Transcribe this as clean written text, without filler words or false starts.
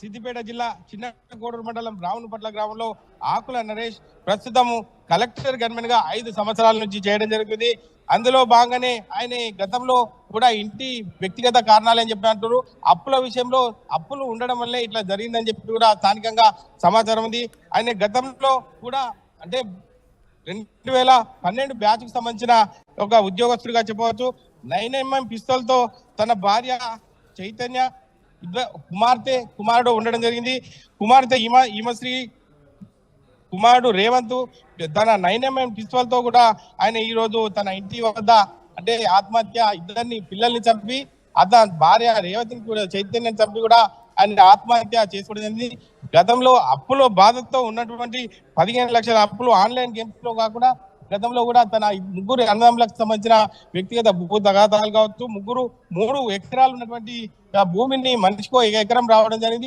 సిద్దిపేట జిల్లా చిన్న కోడూరు మండలం రావునపట్ల గ్రామంలో ఆకుల నరేష్ ప్రస్తుతం కలెక్టర్ గన్మెన్ గా 5 సంవత్సరాల నుంచి చేయడం జరుగుతుంది. అందులో భాగంగానే ఆయన గతంలో కూడా ఇంటి వ్యక్తిగత కారణాలని చెప్పి అంటారు. అప్పుల విషయంలో అప్పులు ఉండడం వల్లే ఇట్లా జరిగిందని చెప్పి కూడా స్థానికంగా సమాచారం ఉంది. ఆయన గతంలో కూడా అంటే 2012 బ్యాచ్ కు సంబంధించిన ఒక ఉద్యోగస్తుడిగా చెప్పవచ్చు. 9mm పిస్తోల్ తో తన భార్య చైతన్య కుమారుడు ఉండడం జరిగింది. కుమార్తె హిమశ్రీ, కుమారుడు రేవంత్ తన 9mm పిస్తోల్ తో కూడా ఆయన ఈ రోజు తన ఇంటి వద్ద అంటే ఆత్మహత్య ఇద్దరిని పిల్లల్ని చంపి అతని భార్య రేవంత్ కూడా చైతన్యం చంపి కూడా ఆయన ఆత్మహత్య చేసుకోవడం జరిగింది. గతంలో అప్పులో బాధతో ఉన్నటువంటి 15 లక్షల అప్పులు ఆన్లైన్ గేమ్స్ లో కాకుండా గతంలో కూడా తన ముగ్గురు అన్నదమ్ములకు సంబంధించిన వ్యక్తిగత భూ తగాదాలు కావచ్చు, 3 ఎకరాలు ఉన్నటువంటి భూమిని మనిషికో 1 ఎకరం రావడం జరిగింది.